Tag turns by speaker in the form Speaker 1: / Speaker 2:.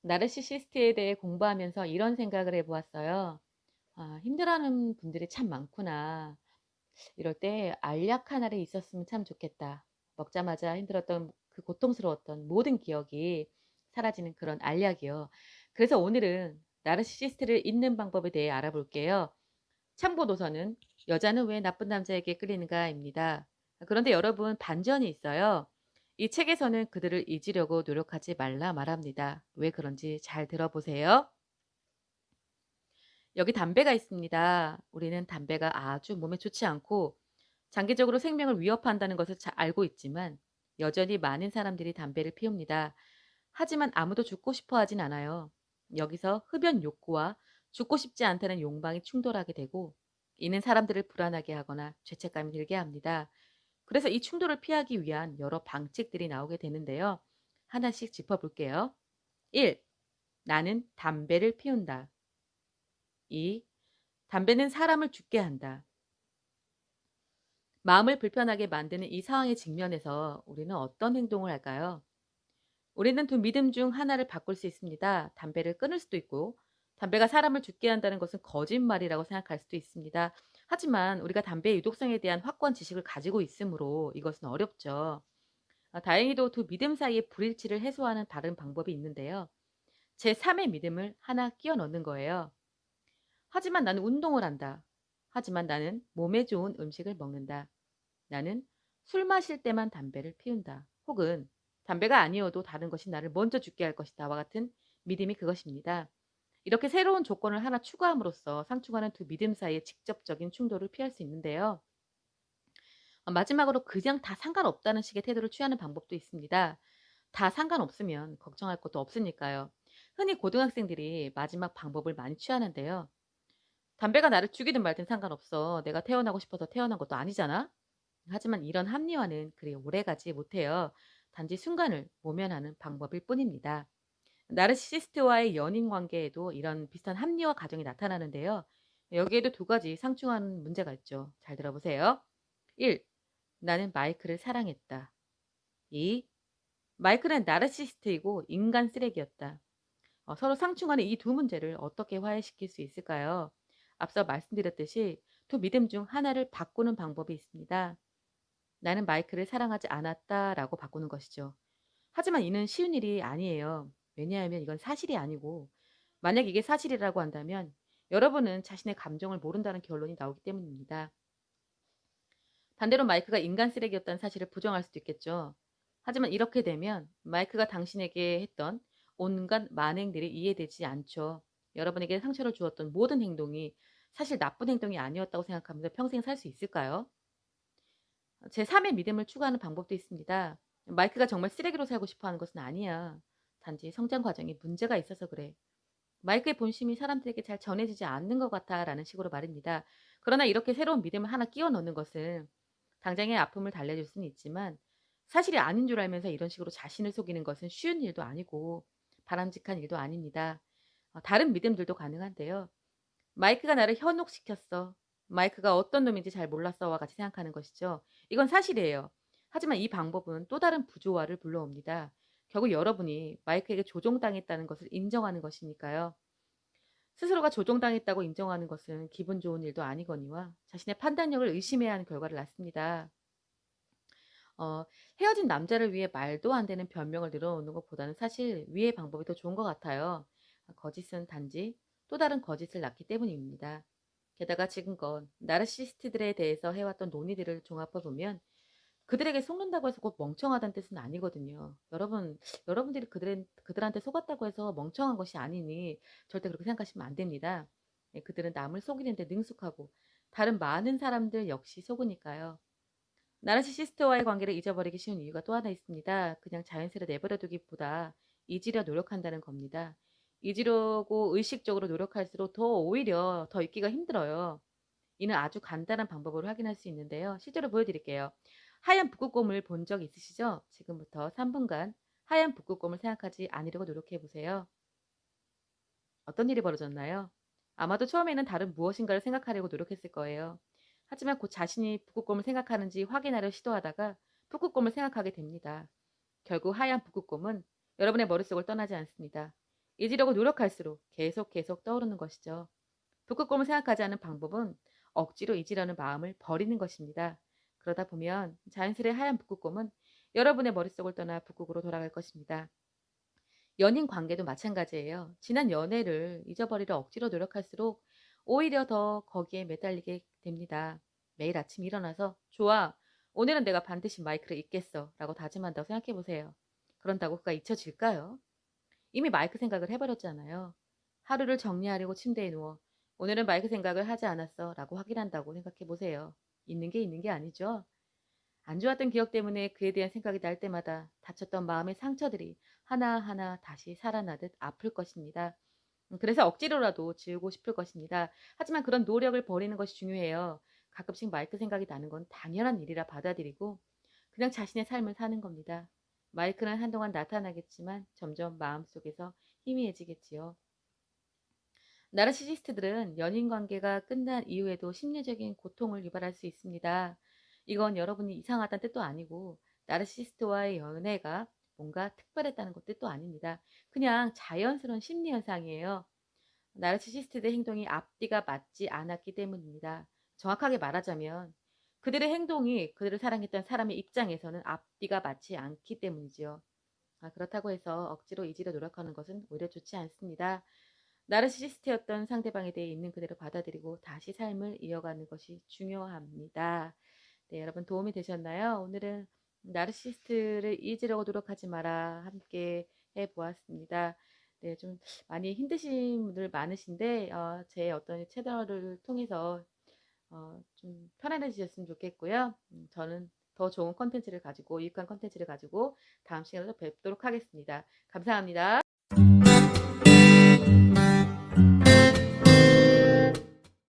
Speaker 1: 나르시시스트에 대해 공부하면서 이런 생각을 해보았어요. 아, 힘들어하는 분들이 참 많구나. 이럴 때 알약 하나를 있었으면 참 좋겠다. 먹자마자 힘들었던 그 고통스러웠던 모든 기억이 사라지는 그런 알약이요. 그래서 오늘은 나르시시스트를 잊는 방법에 대해 알아볼게요. 참고 노선은 여자는 왜 나쁜 남자에게 끌리는가입니다. 그런데 여러분 반전이 있어요. 이 책에서는 그들을 잊으려고 노력하지 말라 말합니다. 왜 그런지 잘 들어보세요. 여기 담배가 있습니다. 우리는 담배가 아주 몸에 좋지 않고 장기적으로 생명을 위협한다는 것을 잘 알고 있지만 여전히 많은 사람들이 담배를 피웁니다. 하지만 아무도 죽고 싶어 하진 않아요. 여기서 흡연 욕구와 죽고 싶지 않다는 욕망이 충돌하게 되고 이는 사람들을 불안하게 하거나 죄책감이 들게 합니다. 그래서 이 충돌을 피하기 위한 여러 방책들이 나오게 되는데요. 하나씩 짚어볼게요. 1. 나는 담배를 피운다. 2. 담배는 사람을 죽게 한다. 마음을 불편하게 만드는 이 상황에 직면해서 우리는 어떤 행동을 할까요? 우리는 두 믿음 중 하나를 바꿀 수 있습니다. 담배를 끊을 수도 있고, 담배가 사람을 죽게 한다는 것은 거짓말이라고 생각할 수도 있습니다. 하지만 우리가 담배의 유독성에 대한 확고한 지식을 가지고 있으므로 이것은 어렵죠. 다행히도 두 믿음 사이의 불일치를 해소하는 다른 방법이 있는데요. 제3의 믿음을 하나 끼워 넣는 거예요. 하지만 나는 운동을 한다. 하지만 나는 몸에 좋은 음식을 먹는다. 나는 술 마실 때만 담배를 피운다. 혹은 담배가 아니어도 다른 것이 나를 먼저 죽게 할 것이다와 같은 믿음이 그것입니다. 이렇게 새로운 조건을 하나 추가함으로써 상충하는 두 믿음 사이의 직접적인 충돌을 피할 수 있는데요. 마지막으로 그냥 다 상관없다는 식의 태도를 취하는 방법도 있습니다. 다 상관없으면 걱정할 것도 없으니까요. 흔히 고등학생들이 마지막 방법을 많이 취하는데요. 담배가 나를 죽이든 말든 상관없어. 내가 태어나고 싶어서 태어난 것도 아니잖아. 하지만 이런 합리화는 그리 오래가지 못해요. 단지 순간을 모면하는 방법일 뿐입니다. 나르시시스트와의 연인 관계에도 이런 비슷한 합리화 과정이 나타나는데요. 여기에도 두 가지 상충하는 문제가 있죠. 잘 들어보세요. 1. 나는 마이크를 사랑했다. 2. 마이크는 나르시시스트이고 인간 쓰레기였다. 서로 상충하는 이 두 문제를 어떻게 화해시킬 수 있을까요? 앞서 말씀드렸듯이 두 믿음 중 하나를 바꾸는 방법이 있습니다. 나는 마이크를 사랑하지 않았다라고 바꾸는 것이죠. 하지만 이는 쉬운 일이 아니에요. 왜냐하면 이건 사실이 아니고 만약 이게 사실이라고 한다면 여러분은 자신의 감정을 모른다는 결론이 나오기 때문입니다. 반대로 마이크가 인간 쓰레기였다는 사실을 부정할 수도 있겠죠. 하지만 이렇게 되면 마이크가 당신에게 했던 온갖 만행들이 이해되지 않죠. 여러분에게 상처를 주었던 모든 행동이 사실 나쁜 행동이 아니었다고 생각하면서 평생 살 수 있을까요? 제3의 믿음을 추구하는 방법도 있습니다. 마이크가 정말 쓰레기로 살고 싶어 하는 것은 아니야. 단지 성장 과정에 문제가 있어서 그래. 마이크의 본심이 사람들에게 잘 전해지지 않는 것 같아 라는 식으로 말입니다. 그러나 이렇게 새로운 믿음을 하나 끼워 넣는 것은 당장의 아픔을 달래줄 수는 있지만 사실이 아닌 줄 알면서 이런 식으로 자신을 속이는 것은 쉬운 일도 아니고 바람직한 일도 아닙니다. 다른 믿음들도 가능한데요. 마이크가 나를 현혹시켰어. 마이크가 어떤 놈인지 잘 몰랐어와 같이 생각하는 것이죠. 이건 사실이에요. 하지만 이 방법은 또 다른 부조화를 불러옵니다. 결국 여러분이 마이크에게 조종당했다는 것을 인정하는 것이니까요. 스스로가 조종당했다고 인정하는 것은 기분 좋은 일도 아니거니와 자신의 판단력을 의심해야 하는 결과를 낳습니다. 어, 헤어진 남자를 위해 말도 안 되는 변명을 늘어놓는 것보다는 사실 위의 방법이 더 좋은 것 같아요. 거짓은 단지 또 다른 거짓을 낳기 때문입니다. 게다가 지금껏 나르시시스트들에 대해서 해왔던 논의들을 종합해보면 그들에게 속는다고 해서 꼭 멍청하다는 뜻은 아니거든요. 여러분들이 그들한테 속았다고 해서 멍청한 것이 아니니 절대 그렇게 생각하시면 안 됩니다. 그들은 남을 속이는데 능숙하고 다른 많은 사람들 역시 속으니까요. 나르시시스트와의 관계를 잊어버리기 쉬운 이유가 또 하나 있습니다. 그냥 자연스레 내버려 두기보다 잊으려 노력한다는 겁니다. 잊으려고 의식적으로 노력할수록 오히려 더 잊기가 힘들어요. 이는 아주 간단한 방법으로 확인할 수 있는데요. 실제로 보여드릴게요. 하얀 북극곰을 본 적 있으시죠? 지금부터 3분간 하얀 북극곰을 생각하지 않으려고 노력해 보세요. 어떤 일이 벌어졌나요? 아마도 처음에는 다른 무엇인가를 생각하려고 노력했을 거예요. 하지만 곧 자신이 북극곰을 생각하는지 확인하려 시도하다가 북극곰을 생각하게 됩니다. 결국 하얀 북극곰은 여러분의 머릿속을 떠나지 않습니다. 잊으려고 노력할수록 계속 떠오르는 것이죠. 북극곰을 생각하지 않은 방법은 억지로 잊으려는 마음을 버리는 것입니다. 그러다 보면 자연스레 하얀 북극곰은 여러분의 머릿속을 떠나 북극으로 돌아갈 것입니다. 연인 관계도 마찬가지예요. 지난 연애를 잊어버리려 억지로 노력할수록 오히려 더 거기에 매달리게 됩니다. 매일 아침 일어나서 좋아. 오늘은 내가 반드시 마이크를 잊겠어. 라고 다짐한다고 생각해 보세요. 그런다고 그가 잊혀질까요? 이미 마이크 생각을 해버렸잖아요. 하루를 정리하려고 침대에 누워 오늘은 마이크 생각을 하지 않았어. 라고 확인한다고 생각해 보세요. 있는 게 아니죠. 안 좋았던 기억 때문에 그에 대한 생각이 날 때마다 다쳤던 마음의 상처들이 하나하나 다시 살아나듯 아플 것입니다. 그래서 억지로라도 지우고 싶을 것입니다. 하지만 그런 노력을 버리는 것이 중요해요. 가끔씩 마이크 생각이 나는 건 당연한 일이라 받아들이고 그냥 자신의 삶을 사는 겁니다. 마이크는 한동안 나타나겠지만 점점 마음속에서 희미해지겠지요. 나르시시스트들은 연인 관계가 끝난 이후에도 심리적인 고통을 유발할 수 있습니다. 이건 여러분이 이상하다는 뜻도 아니고 나르시시스트와의 연애가 뭔가 특별했다는 것 뜻도 아닙니다. 그냥 자연스러운 심리 현상이에요. 나르시시스트의 행동이 앞뒤가 맞지 않았기 때문입니다. 정확하게 말하자면 그들의 행동이 그들을 사랑했던 사람의 입장에서는 앞뒤가 맞지 않기 때문이지요. 그렇다고 해서 억지로 잊으려 노력하는 것은 오히려 좋지 않습니다. 나르시시스트였던 상대방에 대해 있는 그대로 받아들이고 다시 삶을 이어가는 것이 중요합니다. 네, 여러분 도움이 되셨나요? 오늘은 나르시시스트를 잊으려고 노력하지 마라 함께 해보았습니다. 네, 좀 많이 힘드신 분들 많으신데 제 어떤 채널을 통해서 좀 편안해지셨으면 좋겠고요. 저는 더 좋은 컨텐츠를 가지고 유익한 컨텐츠를 가지고 다음 시간에 또 뵙도록 하겠습니다. 감사합니다.